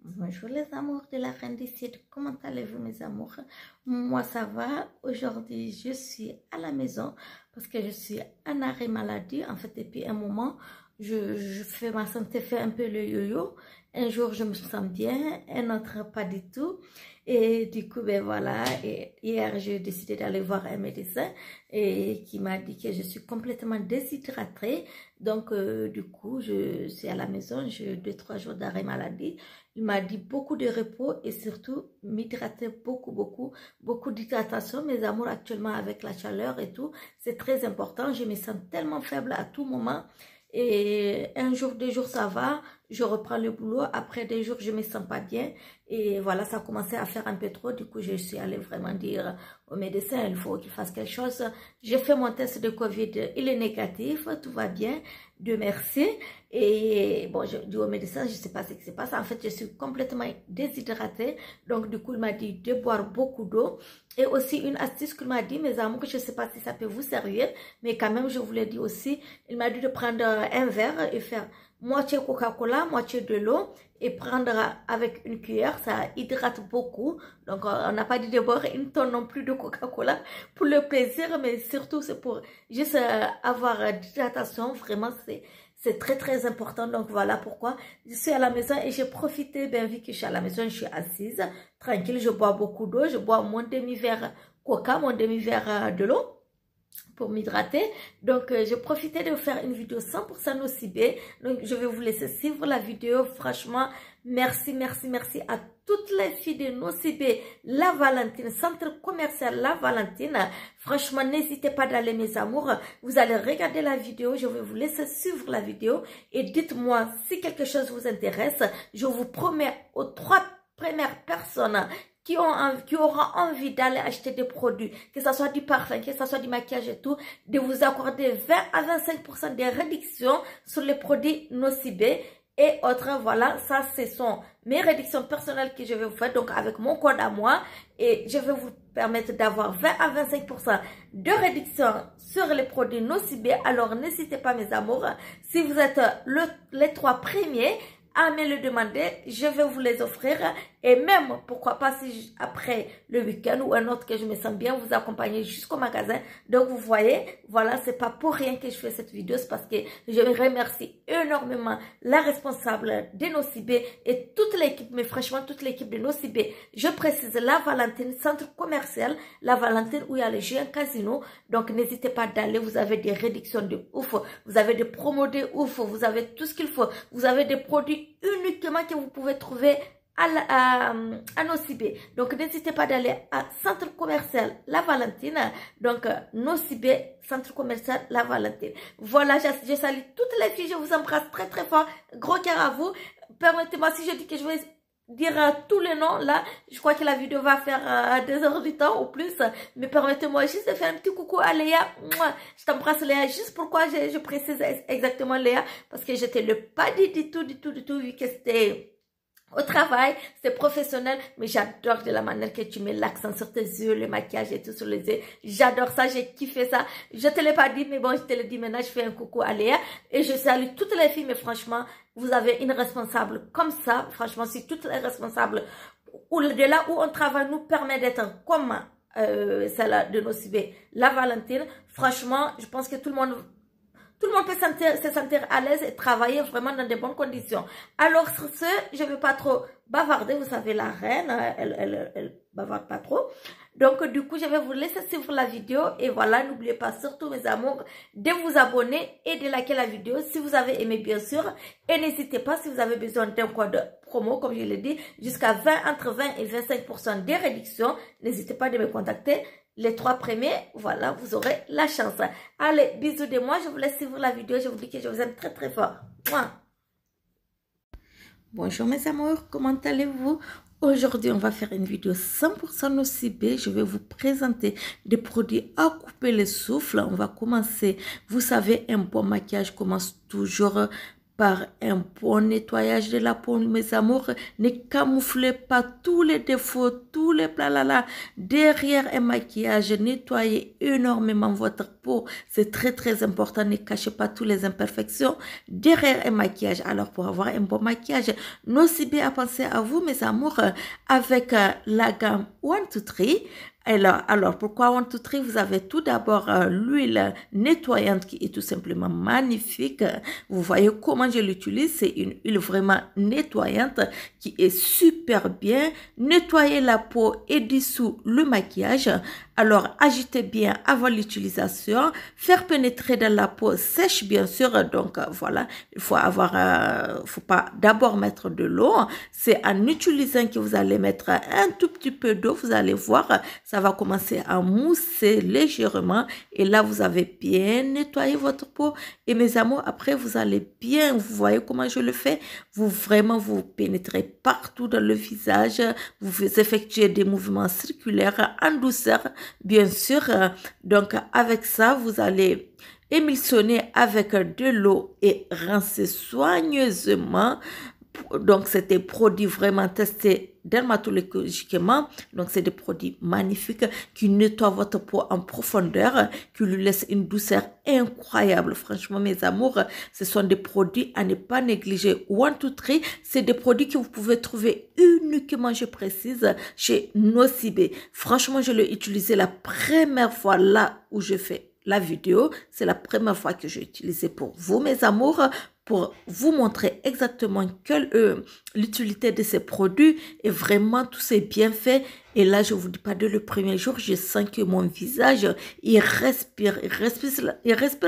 Bonjour les amours de la reine des siècles, comment allez-vous mes amours? Moi ça va, aujourd'hui je suis à la maison parce que je suis en arrêt maladie. En fait depuis un moment, ma santé fait un peu le yo-yo. Un jour je me sens bien, un autre pas du tout. Et du coup ben voilà, et hier j'ai décidé d'aller voir un médecin et qui m'a dit que je suis complètement déshydratée. Donc du coup je suis à la maison, j'ai 2-3 jours d'arrêt maladie. Il m'a dit beaucoup de repos et surtout m'hydrater beaucoup d'hydratation. Mes amours actuellement avec la chaleur et tout, c'est très important. Je me sens tellement faible à tout moment. Et un jour, 2 jours, ça va. Je reprends le boulot. Après 2 jours, je me sens pas bien. Et voilà, ça a commencé à faire un peu trop. Du coup, je suis allée vraiment dire au médecin, il faut qu'il fasse quelque chose. J'ai fait mon test de Covid. Il est négatif. Tout va bien. Dieu merci. Et bon, je dis au médecin, je sais pas ce qui se passe. En fait, je suis complètement déshydratée. Donc, du coup, il m'a dit de boire beaucoup d'eau. Et aussi, une astuce qu'il m'a dit, mes amours, je sais pas si ça peut vous servir. Mais quand même, je vous l'ai dit aussi. Il m'a dit de prendre un verre et faire moitié Coca-Cola, moitié de l'eau et prendre avec une cuillère, ça hydrate beaucoup. Donc on n'a pas dit de boire une tonne non plus de Coca-Cola pour le plaisir, mais surtout c'est pour juste avoir d'hydratation. Vraiment c'est très important. Donc voilà pourquoi je suis à la maison et j'ai profité, bien vu que je suis à la maison, je suis assise tranquille, je bois beaucoup d'eau, je bois mon demi-verre Coca, mon demi-verre de l'eau pour m'hydrater. Donc je profitais de faire une vidéo 100% nocibé. Donc je vais vous laisser suivre la vidéo. Franchement merci à toutes les filles de Nocibé La Valentine, centre commercial La Valentine. Franchement n'hésitez pas d'aller mes amours, vous allez regarder la vidéo, je vais vous laisser suivre la vidéo et dites-moi si quelque chose vous intéresse. Je vous promets aux 3 premières personnes qui auront envie d'aller acheter des produits, que ce soit du parfum, que ce soit du maquillage et tout, de vous accorder 20 à 25% de réduction sur les produits Nocibé et autres. Voilà, ça ce sont mes réductions personnelles que je vais vous faire, donc avec mon code à moi, et je vais vous permettre d'avoir 20 à 25% de réduction sur les produits Nocibé. Alors n'hésitez pas mes amours, si vous êtes les 3 premiers à me le demander, je vais vous les offrir. Et même, pourquoi pas, si après le week-end ou un autre que je me sens bien, vous accompagner jusqu'au magasin. Donc, vous voyez, voilà, c'est pas pour rien que je fais cette vidéo. C'est parce que je remercie énormément la responsable de Nocibé et toute l'équipe, mais franchement, toute l'équipe de Nocibé. Je précise La Valentine, centre commercial La Valentine où il y a le géant casino. Donc, n'hésitez pas d'aller. Vous avez des réductions de ouf. Vous avez des promos de ouf. Vous avez tout ce qu'il faut. Vous avez des produits uniquement que vous pouvez trouver à Nocibé. Donc n'hésitez pas d'aller à centre commercial La Valentine. Donc Nocibé, centre commercial La Valentine. Voilà, je salue toutes les filles, je vous embrasse très fort, gros cœur à vous. Permettez-moi, si je dis que je vais dire tous les noms là, je crois que la vidéo va faire 2 heures du temps ou plus, mais permettez-moi juste de faire un petit coucou à Léa. Je t'embrasse Léa. Juste pourquoi je précise exactement Léa, parce que je te le pas dit du tout vu que c'était au travail, c'est professionnel, mais j'adore de la manière que tu mets l'accent sur tes yeux, le maquillage et tout sur les yeux. J'adore ça, j'ai kiffé ça. Je te l'ai pas dit, mais bon, je te le dis maintenant, je fais un coucou à Léa. Et je salue toutes les filles, mais franchement, vous avez une responsable comme ça. Franchement, si toutes les responsables de là où on travaille nous permet d'être comme celle de Nocibé La Valentine, franchement, je pense que tout le monde peut se sentir à l'aise et travailler vraiment dans de bonnes conditions. Alors sur ce, je ne vais pas trop bavarder. Vous savez, la reine, elle bavarde pas trop. Donc du coup, je vais vous laisser suivre la vidéo. Et voilà, n'oubliez pas surtout mes amours de vous abonner et de liker la vidéo si vous avez aimé bien sûr. Et n'hésitez pas si vous avez besoin d'un code promo, comme je l'ai dit, jusqu'à entre 20 et 25% de réduction. N'hésitez pas de me contacter. Les 3 premiers, voilà, vous aurez la chance. Allez, bisous de moi, je vous laisse suivre la vidéo, je vous dis que je vous aime très fort. Mouah. Bonjour mes amours, comment allez-vous? Aujourd'hui, on va faire une vidéo 100% Nocibé. Je vais vous présenter des produits à couper le souffle. On va commencer, vous savez, un bon maquillage commence toujours par un bon nettoyage de la peau, mes amours. Ne camouflez pas tous les défauts, tous les plats derrière un maquillage. Nettoyez énormément votre peau. C'est très, très important. Ne cachez pas toutes les imperfections derrière un maquillage. Alors, pour avoir un bon maquillage, Nocibé a pensé à vous, mes amours, avec la gamme One, Two, Three. Alors, pourquoi One, Two, Three? Vous avez tout d'abord l'huile nettoyante qui est tout simplement magnifique. Vous voyez comment je l'utilise. C'est une huile vraiment nettoyante qui est super bien. Nettoyer la peau et dissout le maquillage. Alors, agitez bien avant l'utilisation. Faire pénétrer dans la peau sèche, bien sûr. Donc, voilà, il faut faut pas d'abord mettre de l'eau. C'est en utilisant que vous allez mettre un tout petit peu d'eau. Vous allez voir, ça va commencer à mousser légèrement. Et là, vous avez bien nettoyé votre peau. Et mes amours, après, vous allez bien, vous voyez comment je le fais. Vous pénétrez partout dans le visage. Vous effectuez des mouvements circulaires en douceur. Bien sûr, donc avec ça, vous allez émulsionner avec de l'eau et rincer soigneusement. Donc, c'est des produits vraiment testés dermatologiquement. Donc, c'est des produits magnifiques qui nettoient votre peau en profondeur, qui lui laissent une douceur incroyable. Franchement, mes amours, ce sont des produits à ne pas négliger. One, Two, Three, c'est des produits que vous pouvez trouver uniquement, je précise, chez Nocibé. Franchement, je l'ai utilisé la première fois là où je fais la vidéo. C'est la première fois que j'ai utilisé pour vous, mes amours, pour vous montrer exactement l'utilité de ces produits et vraiment tous ces bienfaits. Et là, je vous dis pas, dès le premier jour, je sens que mon visage, il respire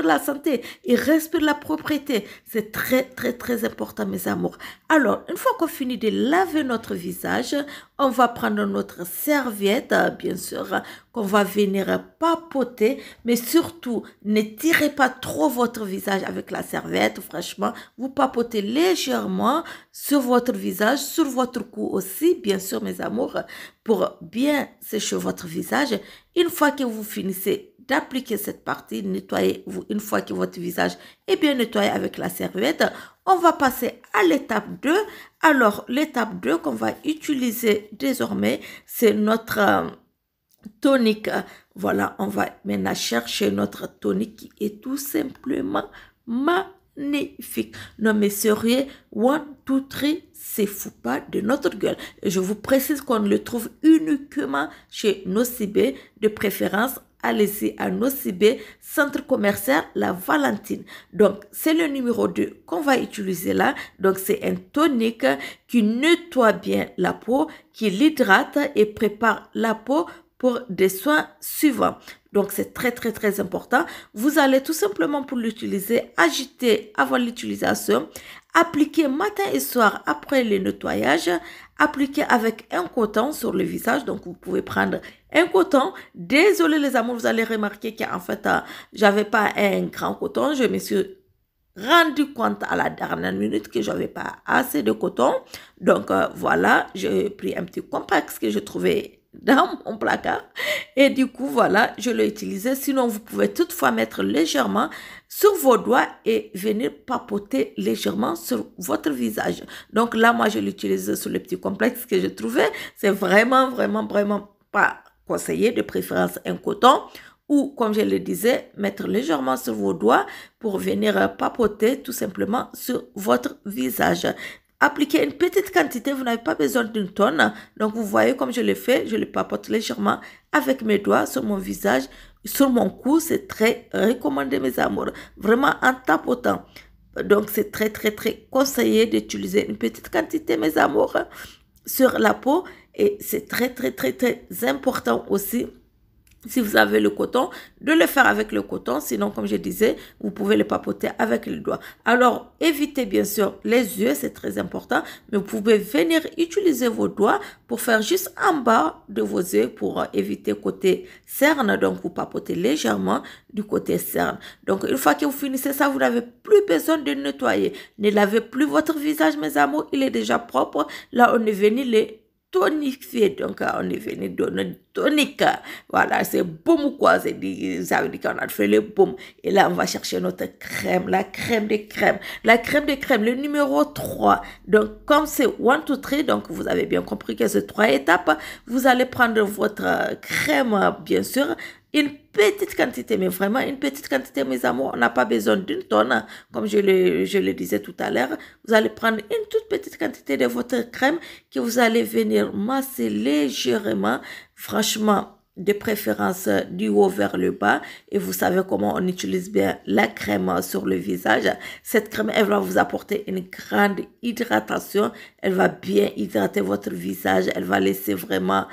la santé, il respire la propriété. C'est très, très, très important, mes amours. Alors, une fois qu'on finit de laver notre visage, on va prendre notre serviette, bien sûr, qu'on va venir papoter, mais surtout, ne tirez pas trop votre visage avec la serviette, franchement. Vous papotez légèrement sur votre visage, sur votre cou aussi, bien sûr, mes amours, pour bien sécher votre visage. Une fois que vous finissez d'appliquer cette partie, nettoyez-vous une fois que votre visage est bien nettoyé avec la serviette. On va passer à l'étape 2. Alors, l'étape 2 qu'on va utiliser désormais, c'est notre tonique. Voilà, on va maintenant chercher notre tonique qui est tout simplement magnifique. Non mais sérieux, One, Two, Three, c'est fou pas de notre gueule. Et je vous précise qu'on le trouve uniquement chez Nocibé, de préférence. Allez-y à Nocibé, centre commercial La Valentine. Donc, c'est le numéro 2 qu'on va utiliser là. Donc, c'est un tonique qui nettoie bien la peau, qui l'hydrate et prépare la peau pour des soins suivants. Donc, c'est très, très, très important. Vous allez tout simplement pour l'utiliser, agiter avant l'utilisation, appliquer matin et soir après le nettoyage, appliquer avec un coton sur le visage. Donc, vous pouvez prendre un coton. Désolé les amours, vous allez remarquer qu'en fait, j'avais pas un grand coton. Je me suis rendu compte à la dernière minute que j'avais pas assez de coton. Donc, voilà, j'ai pris un petit compact que je trouvais dans mon placard et du coup voilà je l'ai utilisé. Sinon vous pouvez toutefois mettre légèrement sur vos doigts et venir papoter légèrement sur votre visage. Donc là moi je l'utilise sur le petit complexe que je trouvais. C'est vraiment pas conseillé, de préférence un coton ou comme je le disais, mettre légèrement sur vos doigts pour venir papoter tout simplement sur votre visage. Appliquez une petite quantité, vous n'avez pas besoin d'une tonne. Donc, vous voyez comme je le fais, je le papote légèrement avec mes doigts sur mon visage, sur mon cou. C'est très recommandé, mes amours. Vraiment en tapotant. Donc, c'est très, très, très conseillé d'utiliser une petite quantité, mes amours, sur la peau. Et c'est très, très, très, très important aussi. Si vous avez le coton, de le faire avec le coton. Sinon, comme je disais, vous pouvez le papoter avec les doigts. Alors, évitez bien sûr les yeux, c'est très important. Mais vous pouvez venir utiliser vos doigts pour faire juste en bas de vos yeux pour éviter côté cerne. Donc, vous papotez légèrement du côté cerne. Donc, une fois que vous finissez ça, vous n'avez plus besoin de nettoyer. Ne lavez plus votre visage, mes amours. Il est déjà propre. Là, on est venu les tonifier. Donc, on est venu donner tonique. Voilà, c'est boum quoi. Ça veut dire qu'on a fait le boum. Et là, on va chercher notre crème, la crème des crèmes. La crème des crèmes, le numéro 3. Donc, comme c'est 1, 2, 3, donc vous avez bien compris que c'est 3 étapes. Vous allez prendre votre crème, bien sûr. Une petite quantité, mais vraiment une petite quantité, mes amours. On n'a pas besoin d'une tonne, comme je le disais tout à l'heure. Vous allez prendre une toute petite quantité de votre crème que vous allez venir masser légèrement, franchement, de préférence du haut vers le bas. Et vous savez comment on utilise bien la crème sur le visage. Cette crème, elle va vous apporter une grande hydratation. Elle va bien hydrater votre visage. Elle va laisser vraiment,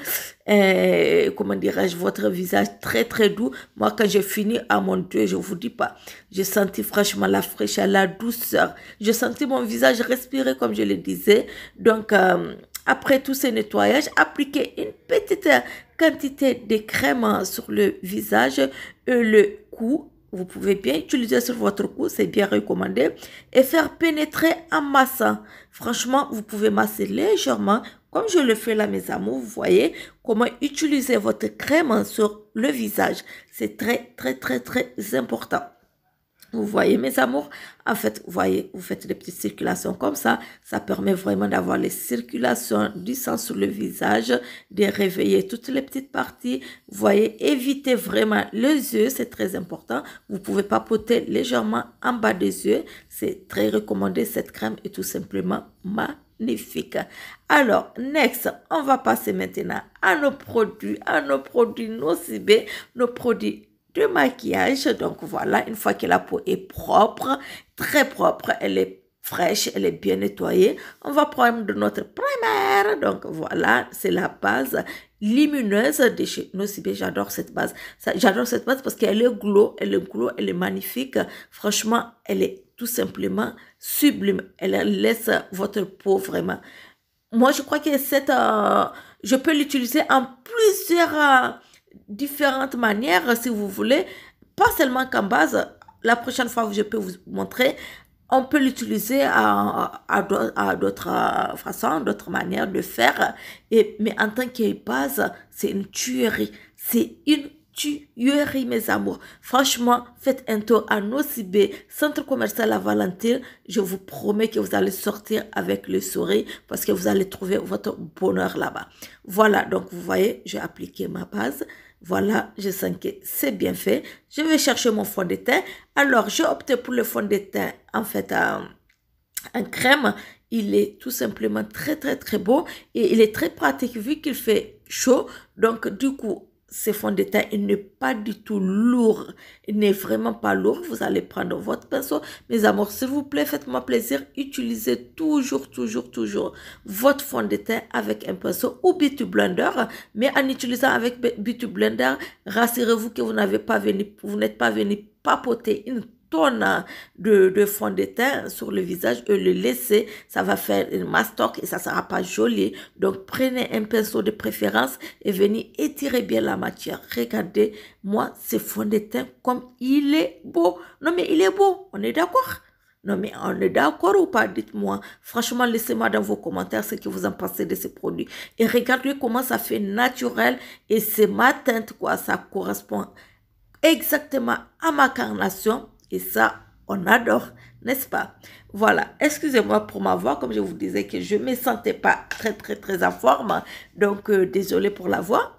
comment dirais-je, votre visage très très doux. Moi, quand j'ai fini, à mon Dieu, je vous dis pas, j'ai senti franchement la fraîcheur, la douceur. J'ai senti mon visage respirer comme je le disais. Donc, après tout ce nettoyage, appliquez une petite quantité de crème sur le visage et le cou. Vous pouvez bien utiliser sur votre cou, c'est bien recommandé. Et faire pénétrer en massant. Franchement, vous pouvez masser légèrement, comme je le fais là, mes amours. Vous voyez comment utiliser votre crème sur le visage. C'est très, très, très, très important. Vous voyez, mes amours, en fait, vous voyez, vous faites des petites circulations comme ça. Ça permet vraiment d'avoir les circulations du sang sur le visage, de réveiller toutes les petites parties. Vous voyez, évitez vraiment les yeux, c'est très important. Vous pouvez papoter légèrement en bas des yeux. C'est très recommandé, cette crème est tout simplement magnifique. Alors, next, on va passer maintenant à nos produits Nocibé, nos produits de maquillage. Donc voilà, une fois que la peau est propre, très propre, elle est fraîche, elle est bien nettoyée, on va prendre notre primer. Donc voilà, c'est la base lumineuse de chez Nocibé. J'adore cette base. J'adore cette base parce qu'elle est glow, elle est magnifique. Franchement, elle est tout simplement sublime. Elle laisse votre peau vraiment. Moi, je crois que je peux l'utiliser en plusieurs différentes manières, si vous voulez, pas seulement qu'en base. La prochaine fois, je peux vous montrer, on peut l'utiliser à d'autres façons, d'autres manières de faire. Mais en tant que base, c'est une tuerie. C'est une tuerie, mes amours. Franchement, faites un tour à Nocibé, centre commercial La Valentine. Je vous promets que vous allez sortir avec le sourire parce que vous allez trouver votre bonheur là-bas. Voilà, donc vous voyez, j'ai appliqué ma base. Voilà, je sens que c'est bien fait. Je vais chercher mon fond de teint. Alors, j'ai opté pour le fond de teint, en fait, en crème. Il est tout simplement très, très, très beau. Et il est très pratique vu qu'il fait chaud. Donc, du coup, ce fond de teint, il n'est pas du tout lourd. Il n'est vraiment pas lourd. Vous allez prendre votre pinceau. Mes amours, s'il vous plaît, faites-moi plaisir. Utilisez toujours votre fond de teint avec un pinceau ou Beauty Blender. Mais en utilisant avec Beauty Blender, rassurez-vous que vous n'êtes pas venu papoter une tonne de fond de teint sur le visage et le laisser, ça va faire une mastoc et ça ne sera pas joli. Donc, prenez un pinceau de préférence et venez étirer bien la matière. Regardez, moi, ce fond de teint, comme il est beau. Non, mais il est beau, on est d'accord? Non, mais on est d'accord ou pas? Dites-moi. Franchement, laissez-moi dans vos commentaires ce que vous en pensez de ces produits. Et regardez comment ça fait naturel et c'est ma teinte, quoi. Ça correspond exactement à ma carnation. Et ça, on adore, n'est-ce pas? Voilà, excusez-moi pour ma voix, comme je vous disais que je ne me sentais pas très en forme. Donc, désolé pour la voix.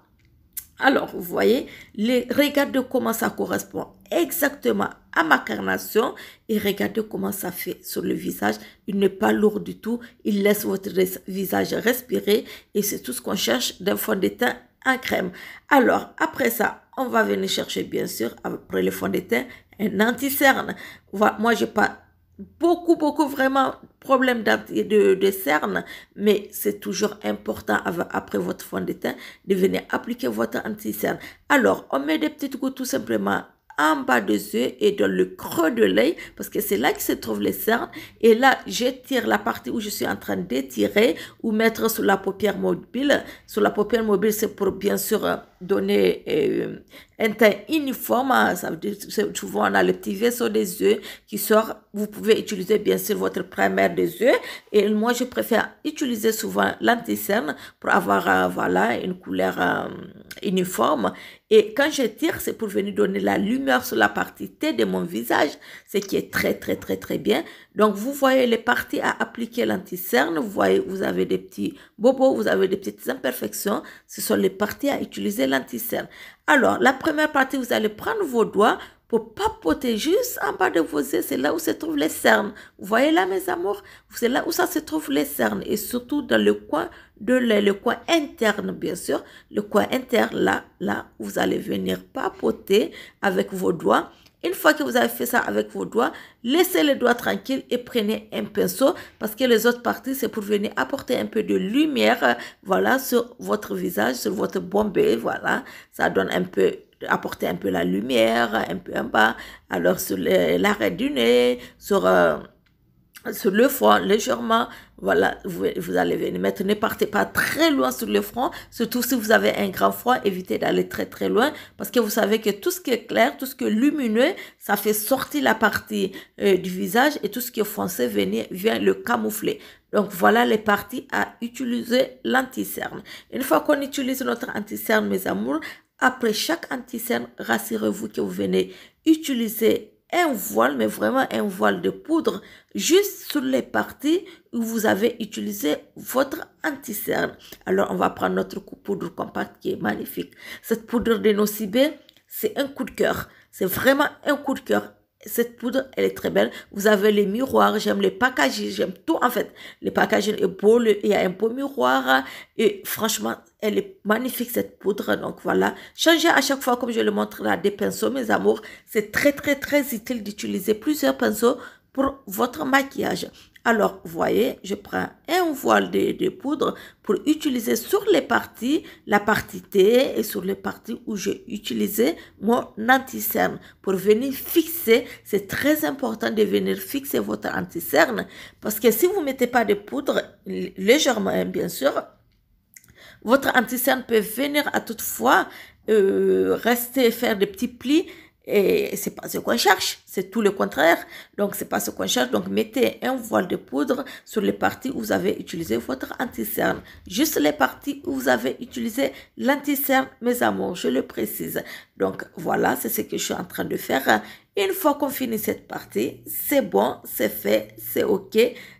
Alors, vous voyez, regardez comment ça correspond exactement à ma carnation. Et regardez comment ça fait sur le visage. Il n'est pas lourd du tout. Il laisse votre visage respirer. Et c'est tout ce qu'on cherche d'un fond de teint en crème. Alors, après ça, on va venir chercher, bien sûr, après le fond de teint, un anti-cerne. Moi, j'ai pas beaucoup vraiment problème de cerne, mais c'est toujours important après votre fond de teint de venir appliquer votre anti-cerne. Alors, on met des petites gouttes tout simplement en bas des yeux et dans le creux de l'œil, parce que c'est là que se trouvent les cernes. Et là, j'étire la partie où je suis en train d'étirer ou mettre sur la paupière mobile. Sur la paupière mobile, c'est pour bien sûr donner un teint uniforme. Ça veut dire, souvent, on a le petit vaisseau des yeux qui sort. Vous pouvez utiliser bien sûr votre primer des yeux. Et moi, je préfère utiliser souvent l'anti-cerne pour avoir voilà, une couleur uniforme. Et quand je tire, c'est pour venir donner la lumière sur la partie T de mon visage, ce qui est très bien. Donc, vous voyez les parties à appliquer l'anti-cerne. Vous voyez, vous avez des petits bobos, vous avez des petites imperfections. Ce sont les parties à utiliser l'anti-cerne. Alors, la première partie, vous allez prendre vos doigts pour papoter juste en bas de vos yeux. C'est là où se trouvent les cernes. Vous voyez là, mes amours? C'est là où ça se trouve les cernes. Et surtout dans le coin de l'œil, le coin interne, bien sûr. Le coin interne, là, vous allez venir papoter avec vos doigts. Une fois que vous avez fait ça avec vos doigts, laissez les doigts tranquilles et prenez un pinceau parce que les autres parties, c'est pour venir apporter un peu de lumière, voilà, sur votre visage, sur votre bombé, voilà. Ça donne un peu, apporter un peu la lumière, un peu en bas, alors sur l'arrêt du nez, sur le front, légèrement, voilà, vous allez venir mettre, ne partez pas très loin sur le front, surtout si vous avez un grand front, évitez d'aller très loin, parce que vous savez que tout ce qui est clair, tout ce qui est lumineux, ça fait sortir la partie du visage, et tout ce qui est foncé vient le camoufler. Donc voilà les parties à utiliser l'anti-cerne. Une fois qu'on utilise notre anti-cerne, mes amours, après chaque anti-cerne, rassurez-vous que vous venez utiliser un voile, mais vraiment un voile de poudre, juste sur les parties où vous avez utilisé votre anti-cerne. Alors, on va prendre notre poudre compacte qui est magnifique. Cette poudre de Nocibé, c'est un coup de cœur. C'est vraiment un coup de cœur. Cette poudre, elle est très belle. Vous avez les miroirs, j'aime les packaging, j'aime tout en fait. Les packaging est beau, il y a un beau miroir et franchement, elle est magnifique cette poudre. Donc voilà, changez à chaque fois comme je le montre là des pinceaux, mes amours. C'est très utile d'utiliser plusieurs pinceaux pour votre maquillage. Alors, vous voyez, je prends un voile de poudre pour utiliser sur les parties, la partie T et sur les parties où j'ai utilisé mon anti-cerne pour venir fixer. C'est très important de venir fixer votre anti-cerne parce que si vous ne mettez pas de poudre, légèrement bien sûr, votre anti-cerne peut venir à toute fois rester, faire des petits plis. Et c'est pas ce qu'on cherche, c'est tout le contraire. Donc, c'est pas ce qu'on cherche. Donc, mettez un voile de poudre sur les parties où vous avez utilisé votre anti-cerne. Juste les parties où vous avez utilisé l'anti-cerne, mes amours, je le précise. Donc, voilà, c'est ce que je suis en train de faire. Une fois qu'on finit cette partie, c'est bon, c'est fait, c'est OK,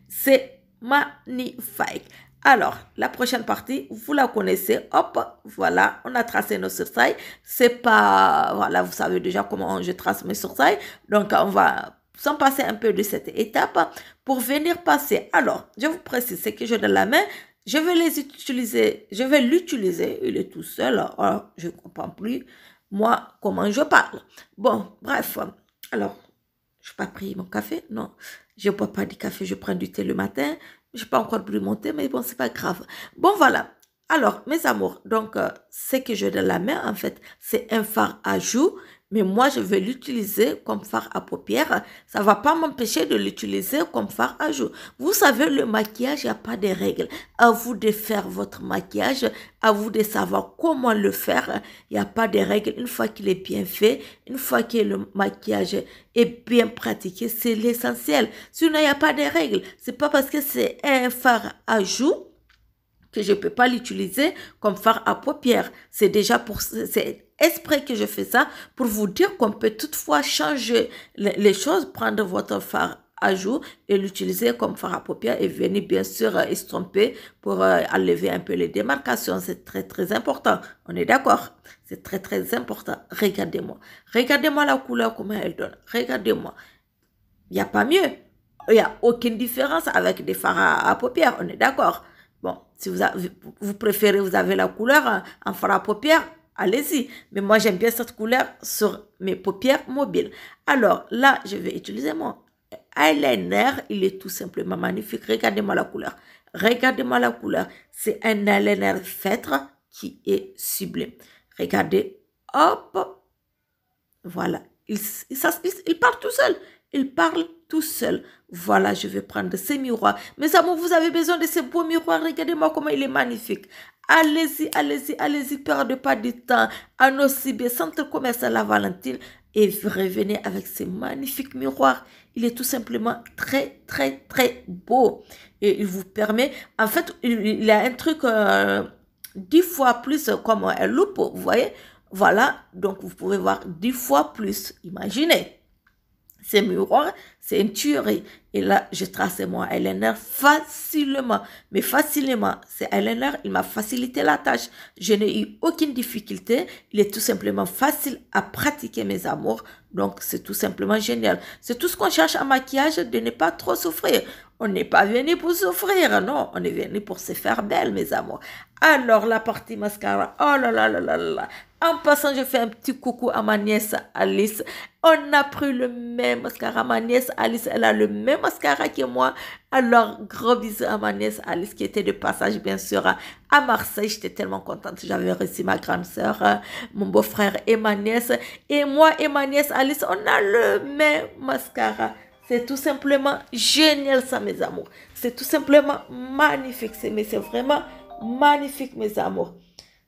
c'est magnifique. Alors, la prochaine partie, vous la connaissez. Hop, voilà, on a tracé nos sourcils. C'est pas, voilà, vous savez déjà comment je trace mes sourcils. Donc, on va s'en passer un peu de cette étape pour venir passer. Alors, je vous précise ce que j'ai dans la main. Je vais les utiliser, je vais l'utiliser. Il est tout seul. Alors, je ne comprends plus, moi, comment je parle. Bon, bref. Alors, je n'ai pas pris mon café. Non, je ne bois pas du café, je prends du thé le matin. Je n'ai pas encore bu monter, mais bon, c'est pas grave. Bon, voilà. Alors, mes amours, donc, ce que j'ai dans la main, en fait, c'est un fard à joues, mais moi, je vais l'utiliser comme fard à paupières. Ça ne va pas m'empêcher de l'utiliser comme fard à joues. Vous savez, le maquillage, il n'y a pas de règles. À vous de faire votre maquillage, à vous de savoir comment le faire. Il n'y a pas de règles. Une fois qu'il est bien fait, une fois que le maquillage est bien pratiqué, c'est l'essentiel. Sinon, il n'y a pas de règles. C'est pas parce que c'est un fard à joues que je ne peux pas l'utiliser comme fard à paupières. C'est déjà pour, c'est exprès que je fais ça pour vous dire qu'on peut toutefois changer les choses, prendre votre fard à joues et l'utiliser comme fard à paupières et venir bien sûr estomper pour enlever un peu les démarcations. C'est très important. On est d'accord? C'est très important. Regardez-moi. Regardez-moi la couleur, comment elle donne. Regardez-moi. Il n'y a pas mieux. Il n'y a aucune différence avec des fards à paupières. On est d'accord? Bon, si vous préférez, vous avez la couleur en fard à paupières, allez-y. Mais moi, j'aime bien cette couleur sur mes paupières mobiles. Alors, là, je vais utiliser mon eyeliner. Il est tout simplement magnifique. Regardez-moi la couleur. Regardez-moi la couleur. C'est un eyeliner feutre qui est sublime. Regardez. Hop. Voilà. il parle tout seul. Il parle tout seul. Voilà, je vais prendre ces miroirs. Mes amours, vous avez besoin de ces beaux miroirs. Regardez-moi comment il est magnifique. Allez-y, allez-y, allez-y, perdez pas de temps. À Nocibé, centre commercial La Valentine. Et revenez avec ces magnifiques miroirs. Il est tout simplement très, très, très beau. Et il vous permet, en fait, il a un truc 10 fois plus comme un loupe, vous voyez. Voilà, donc vous pouvez voir 10 fois plus. Imaginez. Ces miroirs, c'est une tuerie. Et là, je traçais mon eyeliner facilement. Mais facilement. Ce eyeliner, il m'a facilité la tâche. Je n'ai eu aucune difficulté. Il est tout simplement facile à pratiquer, mes amours. Donc, c'est tout simplement génial. C'est tout ce qu'on cherche en maquillage, de ne pas trop souffrir. On n'est pas venu pour souffrir, non. On est venu pour se faire belle, mes amours. Alors, la partie mascara, oh là là là là là. En passant, je fais un petit coucou à ma nièce Alice. On a pris le même mascara. Ma nièce Alice, elle a le même mascara que moi. Alors, gros bisous à ma nièce Alice qui était de passage, bien sûr, à Marseille. J'étais tellement contente. J'avais reçu ma grande sœur, mon beau-frère et ma nièce. Et moi et ma nièce Alice, on a le même mascara. C'est tout simplement génial ça, mes amours. C'est tout simplement magnifique. Mais c'est vraiment magnifique, mes amours.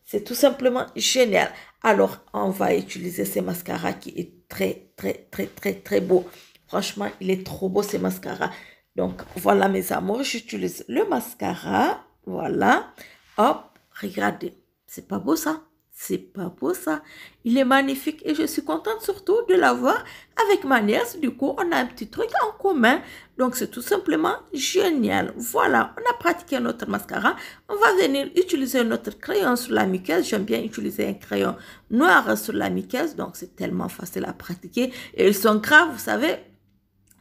C'est tout simplement génial. Alors, on va utiliser ce mascara qui est très, très, très, très, très beau. Franchement, il est trop beau, ce mascara. Donc, voilà, mes amours. J'utilise le mascara. Voilà. Hop, regardez. C'est pas beau, ça? C'est pas beau, ça? Il est magnifique et je suis contente surtout de l'avoir avec ma nièce. Du coup, on a un petit truc en commun. Donc, c'est tout simplement génial. Voilà, on a pratiqué notre mascara. On va venir utiliser notre crayon sur la muqueuse. J'aime bien utiliser un crayon noir sur la muqueuse. Donc, c'est tellement facile à pratiquer. Et ils sont gras, vous savez.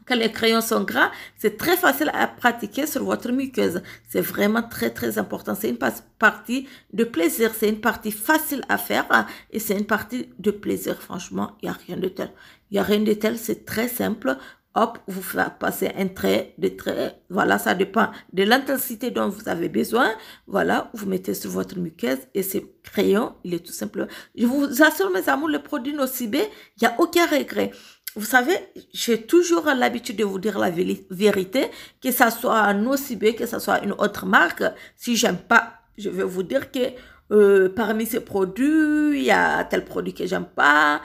Quand les crayons sont gras, c'est très facile à pratiquer sur votre muqueuse. C'est vraiment très, très important. C'est une partie de plaisir. C'est une partie facile à faire et c'est une partie de plaisir. Franchement, il n'y a rien de tel. Il n'y a rien de tel. C'est très simple. Hop, vous faites passer un trait, des traits. Voilà, ça dépend de l'intensité dont vous avez besoin. Voilà, vous mettez sur votre muqueuse et ce crayon, il est tout simple. Je vous assure, mes amours, le produit Nocibé, il n'y a aucun regret. Vous savez, j'ai toujours l'habitude de vous dire la vérité, que ça soit Nocibé, que ça soit une autre marque. Si j'aime pas, je vais vous dire que parmi ces produits, il y a tel produit que j'aime pas,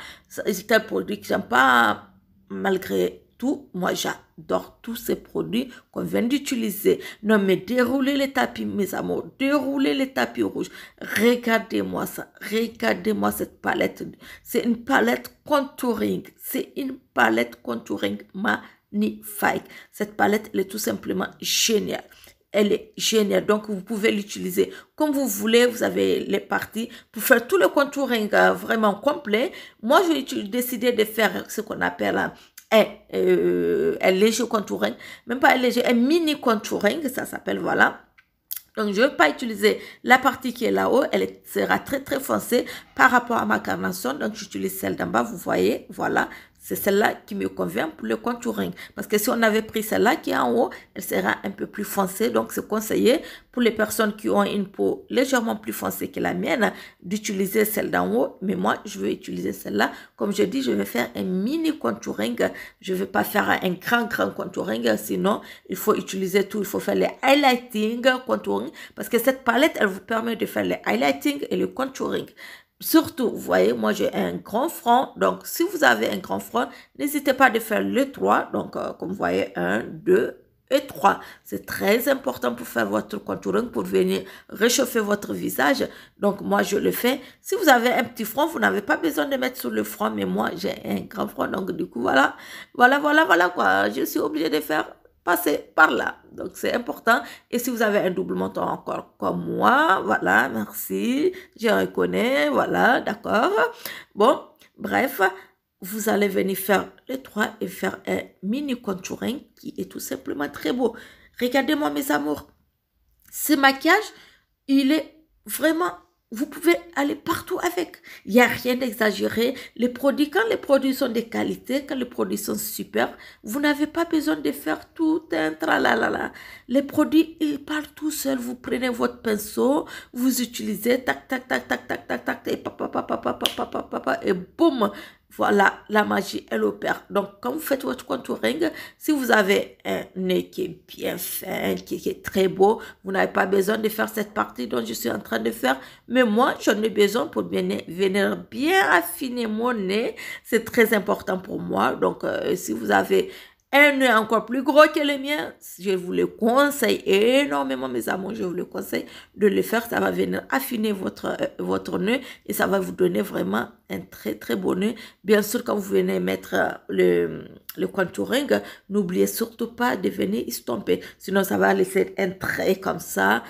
tel produit que j'aime pas. Malgré tout, moi j'adore tous ces produits qu'on vient d'utiliser. Non mais déroulez les tapis, mes amours, déroulez les tapis rouges. Regardez-moi ça, regardez-moi cette palette. C'est une palette contouring, c'est une palette contouring magnifique. Cette palette, elle est tout simplement géniale. Elle est géniale, donc vous pouvez l'utiliser comme vous voulez. Vous avez les parties pour faire tout le contouring vraiment complet. Moi, j'ai décidé de faire ce qu'on appelle un léger contouring, même pas un léger, un mini contouring, ça s'appelle, voilà. Donc, je ne vais pas utiliser la partie qui est là-haut. Elle sera très, très foncée par rapport à ma carnation. Donc, j'utilise celle d'en bas. Vous voyez, voilà. C'est celle-là qui me convient pour le contouring. Parce que si on avait pris celle-là qui est en haut, elle sera un peu plus foncée. Donc, c'est conseillé pour les personnes qui ont une peau légèrement plus foncée que la mienne d'utiliser celle d'en haut. Mais moi, je vais utiliser celle-là. Comme je dis, je vais faire un mini contouring. Je ne vais pas faire un grand contouring. Sinon, il faut utiliser tout. Il faut faire les highlighting, contouring. Parce que cette palette, elle vous permet de faire les highlighting et le contouring. Surtout, vous voyez, moi j'ai un grand front. Donc, si vous avez un grand front, n'hésitez pas de faire le 3. Donc, comme vous voyez, 1, 2 et 3. C'est très important pour faire votre contouring, pour venir réchauffer votre visage. Donc, moi, je le fais. Si vous avez un petit front, vous n'avez pas besoin de mettre sur le front. Mais moi, j'ai un grand front. Donc, du coup, voilà. Voilà quoi. Je suis obligée de faire passer par là. Donc, c'est important. Et si vous avez un double menton encore comme moi, voilà, merci. Je reconnais, voilà, d'accord. Bon, bref, vous allez venir faire les 3 et faire un mini contouring qui est tout simplement très beau. Regardez-moi, mes amours. Ce maquillage, il est vraiment... Vous pouvez aller partout avec. Il n'y a rien d'exagéré. Les produits, quand les produits sont de qualité, quand les produits sont super, vous n'avez pas besoin de faire tout un tralalala. Les produits, ils parlent tout seuls. Vous prenez votre pinceau, vous utilisez, tac, tac, tac, tac, tac, tac, tac, et papa, et boum. voilà, la magie, elle opère. Donc, quand vous faites votre contouring, si vous avez un nez qui est bien fin, qui est très beau, vous n'avez pas besoin de faire cette partie dont je suis en train de faire. Mais moi, j'en ai besoin pour venir bien affiner mon nez. C'est très important pour moi. Donc, si vous avez un nez encore plus gros que le mien, je vous le conseille énormément, mes amours, je vous le conseille de le faire. Ça va venir affiner votre nez et ça va vous donner vraiment un très très beau nez. Bien sûr, quand vous venez mettre le contouring, n'oubliez surtout pas de venir estomper. Sinon, ça va laisser un trait comme ça,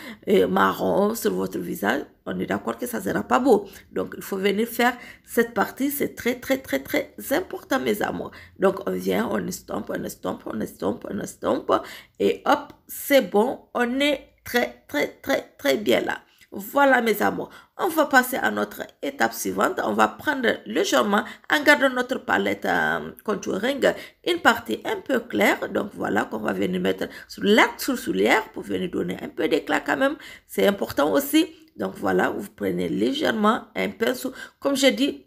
marron sur votre visage. On est d'accord que ça ne sera pas beau. Donc, il faut venir faire cette partie. C'est très, très, très, très important, mes amours. Donc, on vient, on estompe, on estompe, on estompe, on estompe. Et hop, c'est bon. On est très, très, très, très bien là. Voilà, mes amours. On va passer à notre étape suivante. On va prendre légèrement, en gardant notre palette contouring, une partie un peu claire. Donc, voilà qu'on va venir mettre sur l'arc sourcilière pour venir donner un peu d'éclat quand même. C'est important aussi. Donc, voilà, vous prenez légèrement un pinceau. Comme je dis,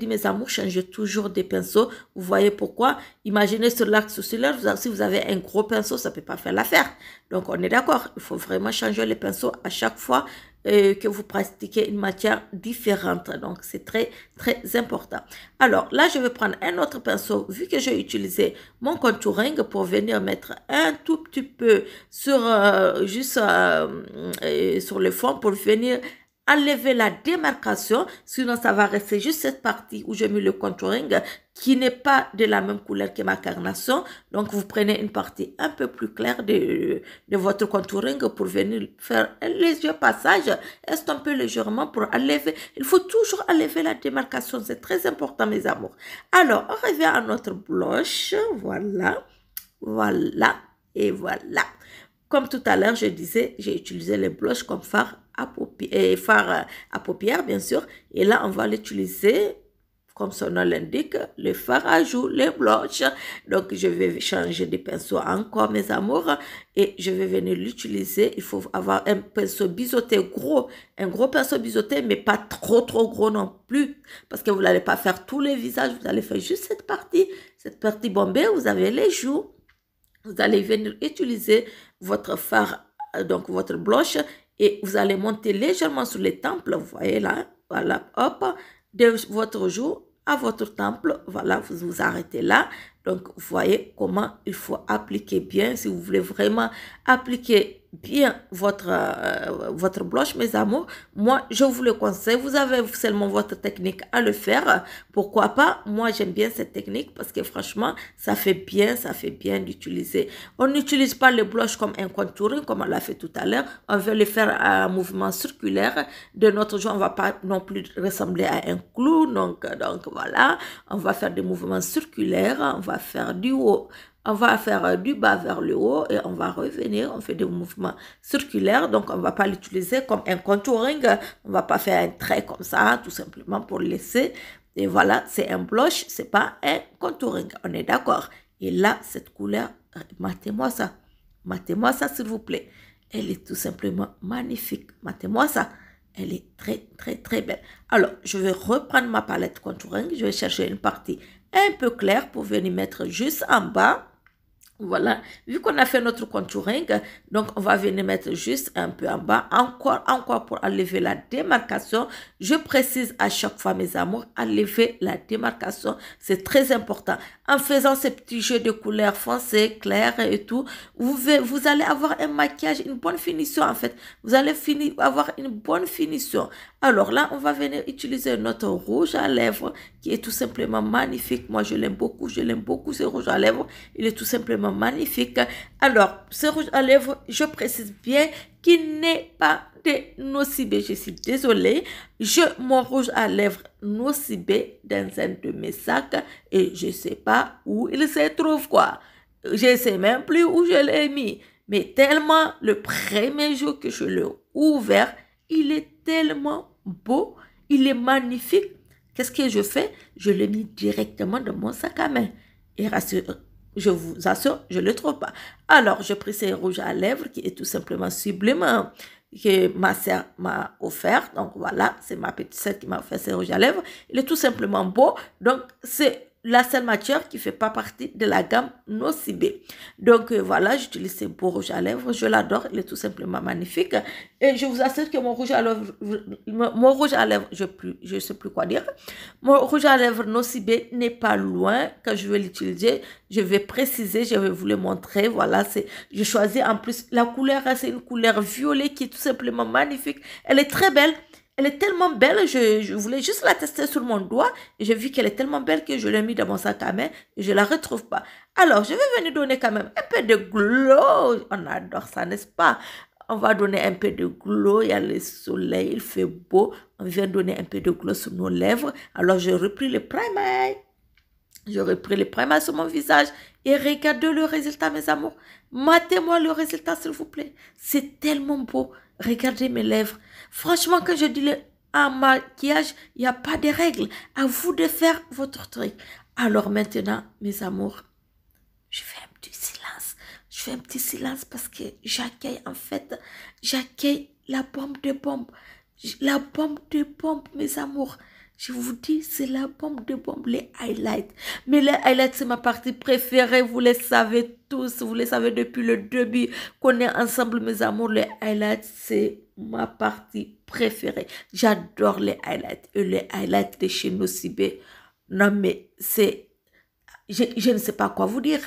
mes amours, changez toujours des pinceaux. Vous voyez pourquoi? Imaginez sur l'arc sourcilière, si vous avez un gros pinceau, ça ne peut pas faire l'affaire. Donc, on est d'accord. Il faut vraiment changer les pinceaux à chaque fois que vous pratiquez une matière différente. Donc, c'est très, très important. Alors, là, je vais prendre un autre pinceau, vu que j'ai utilisé mon contouring pour venir mettre un tout petit peu sur, sur le fond pour venir enlever la démarcation, sinon ça va rester juste cette partie où j'ai mis le contouring qui n'est pas de la même couleur que ma carnation. Donc, vous prenez une partie un peu plus claire de votre contouring pour venir faire un léger passage, estomper légèrement pour enlever. Il faut toujours enlever la démarcation, c'est très important, mes amours. Alors, on revient à notre blush, voilà, voilà et voilà. Comme tout à l'heure, je disais, j'ai utilisé le blush comme fard à paupières, bien sûr. Et là, on va l'utiliser, comme son nom l'indique, le fard à joues, le blush. Donc, je vais changer de pinceau encore, mes amours. Et je vais venir l'utiliser. Il faut avoir un pinceau biseauté gros. Un gros pinceau biseauté, mais pas trop, trop gros non plus. Parce que vous n'allez pas faire tous les visages. Vous allez faire juste cette partie bombée. Vous avez les joues. Vous allez venir utiliser votre fard, donc votre blush, et vous allez monter légèrement sur les temples, vous voyez là, voilà, hop, de votre joue à votre temple, voilà, vous vous arrêtez là. Donc, vous voyez comment il faut appliquer bien, si vous voulez vraiment appliquer bien votre blush, mes amours. Moi, je vous le conseille. Vous avez seulement votre technique à le faire. Pourquoi pas? Moi, j'aime bien cette technique parce que franchement, ça fait bien d'utiliser. On n'utilise pas le blush comme un contouring, comme on l'a fait tout à l'heure. On veut le faire à un mouvement circulaire. De notre jour, on ne va pas non plus ressembler à un clown. Donc voilà, on va faire des mouvements circulaires. On va faire du haut. On va faire du bas vers le haut et on va revenir, on fait des mouvements circulaires, donc on ne va pas l'utiliser comme un contouring, on ne va pas faire un trait comme ça, tout simplement pour laisser. Et voilà, c'est un blush, ce n'est pas un contouring, on est d'accord. Et là, cette couleur, matez-moi ça s'il vous plaît. Elle est tout simplement magnifique, matez-moi ça. Elle est très, très, très belle. Alors, je vais reprendre ma palette contouring, je vais chercher une partie un peu claire pour venir mettre juste en bas. Voilà, vu qu'on a fait notre contouring, donc on va venir mettre juste un peu en bas, encore pour enlever la démarcation. Je précise à chaque fois, mes amours, enlever la démarcation, c'est très important. En faisant ces petits jeux de couleurs foncées, claires et tout, vous allez avoir un maquillage, une bonne finition en fait. Vous allez avoir une bonne finition. Alors là, on va venir utiliser notre rouge à lèvres qui est tout simplement magnifique. Moi, je l'aime beaucoup ce rouge à lèvres. Il est tout simplement magnifique. Alors, ce rouge à lèvres, je précise bien qu'il n'est pas de nocibé. Je suis désolée. Mon rouge à lèvres nocibé dans un de mes sacs et je ne sais pas où il se trouve quoi. Je ne sais même plus où je l'ai mis. Mais tellement le premier jour que je l'ai ouvert, il est tellement beau, il est magnifique. Qu'est-ce que je fais? Je l'ai mis directement dans mon sac à main. Et je vous assure, je ne le trouve pas. Alors, j'ai pris ce rouge à lèvres qui est tout simplement sublime. que ma sœur m'a offert. Donc voilà, c'est ma petite sœur qui m'a offert ce rouge à lèvres. Il est tout simplement beau. Donc c'est la seule matière qui ne fait pas partie de la gamme Nocibé. Donc voilà, j'utilise ce beau rouge à lèvres. Je l'adore, il est tout simplement magnifique. Et je vous assure que mon rouge à lèvres, je ne sais plus quoi dire. Mon rouge à lèvres Nocibé n'est pas loin. Quand je vais l'utiliser, je vais préciser, je vais vous le montrer. Voilà, je choisis en plus la couleur, c'est une couleur violet qui est tout simplement magnifique. Elle est très belle. Elle est tellement belle, je voulais juste la tester sur mon doigt et j'ai vu qu'elle est tellement belle que je l'ai mis dans mon sac à main et je la retrouve pas. Alors, je vais venir donner quand même un peu de glow. On adore ça, n'est-ce pas? On va donner un peu de glow. Il y a le soleil, il fait beau. On vient donner un peu de glow sur nos lèvres. Alors, j'ai repris le primer. J'ai repris le primer sur mon visage et regardez le résultat, mes amours. Matez-moi le résultat, s'il vous plaît. C'est tellement beau. Regardez mes lèvres. Franchement, quand je dis un maquillage, il n'y a pas de règles. À vous de faire votre truc. Alors maintenant, mes amours, je fais un petit silence. Je fais un petit silence parce que j'accueille la bombe de bombes. La bombe de bombes, mes amours. Je vous dis, c'est la bombe de bombe, les highlights. Mais les highlights, c'est ma partie préférée. Vous les savez tous. Vous les savez depuis le début qu'on est ensemble, mes amours. Les highlights, c'est ma partie préférée. J'adore les highlights. Et les highlights de chez Nocibé, non mais c'est... Je ne sais pas quoi vous dire.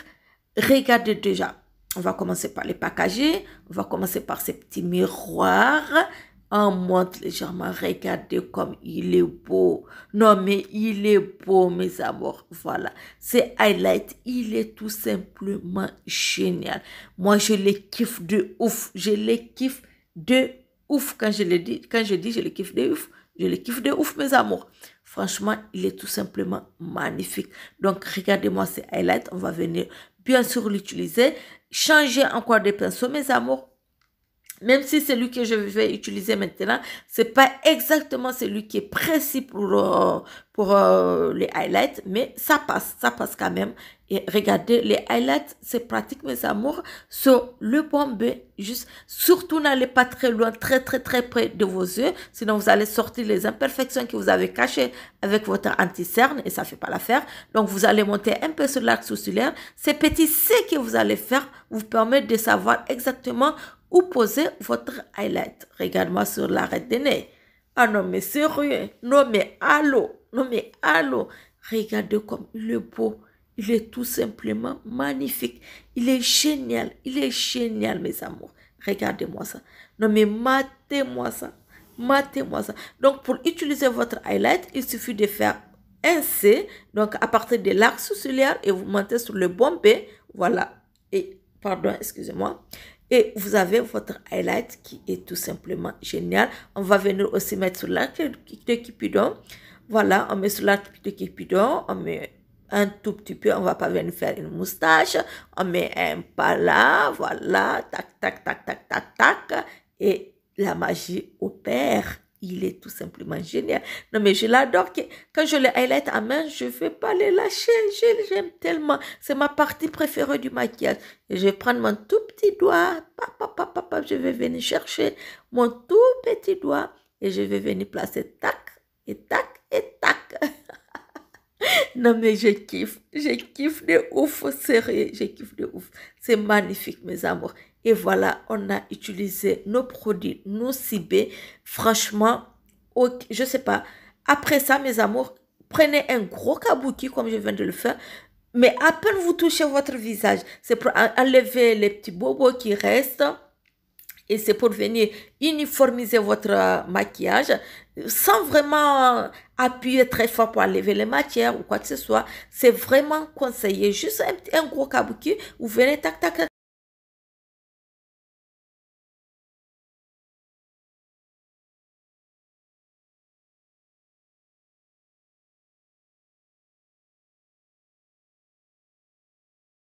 Regardez déjà. On va commencer par les packager. On va commencer par ces petits miroirs. On monte légèrement, regardez comme il est beau. Non, mais il est beau, mes amours. Voilà. C'est highlight. Il est tout simplement génial. Moi, je les kiffe de ouf. Je les kiffe de ouf. Quand je dis je les kiffe de ouf, je les kiffe de ouf, mes amours. Franchement, il est tout simplement magnifique. Donc, regardez-moi ces highlights. On va venir, bien sûr, l'utiliser. Changer encore des pinceaux, mes amours. Même si celui que je vais utiliser maintenant, c'est pas exactement celui qui est précis pour les highlights, mais ça passe quand même. Et regardez, les highlights, c'est pratique, mes amours, sur le bombé. Juste, surtout n'allez pas très loin, très près de vos yeux, sinon vous allez sortir les imperfections que vous avez cachées avec votre anti-cerne et ça fait pas l'affaire. Donc, vous allez monter un peu sur l'arc sourcilière. Ces petits C que vous allez faire vous permettent de savoir exactement où poser votre highlight. Regarde-moi sur l'arête des nez. Ah non, mais sérieux. Non, mais allô. Non, mais allô. Regardez comme il est beau. Il est tout simplement magnifique. Il est génial. Il est génial, mes amours. Regardez-moi ça. Non, mais matez-moi ça. Matez-moi ça. Donc, pour utiliser votre highlight, il suffit de faire un C. Donc, à partir de l'arc sourcilière et vous montez sur le bombé. Voilà. Et, pardon, excusez-moi. Et vous avez votre highlight qui est tout simplement génial. On va venir aussi mettre sur l'arc de Cupidon. Voilà, on met sur l'arc de Cupidon. On met un tout petit peu. On ne va pas venir faire une moustache. On met un pas là. Voilà. Tac. Et la magie opère. Il est tout simplement génial. Non, mais je l'adore. Quand je le highlight à main, je ne vais pas les lâcher. J'aime tellement. C'est ma partie préférée du maquillage. Et je vais prendre mon tout petit doigt. Je vais venir chercher mon tout petit doigt. Et je vais venir placer tac, et tac, et tac. Non, mais je kiffe de ouf, sérieux, je kiffe de ouf. C'est magnifique, mes amours. Et voilà, on a utilisé nos produits Nocibé. Franchement, okay, je sais pas. Après ça, mes amours, prenez un gros kabuki, comme je viens de le faire. Mais à peine vous touchez votre visage, c'est pour enlever les petits bobos qui restent. Et c'est pour venir uniformiser votre maquillage sans vraiment appuyer très fort pour enlever les matières ou quoi que ce soit. C'est vraiment conseillé. Juste un gros kabuki, vous venez tac,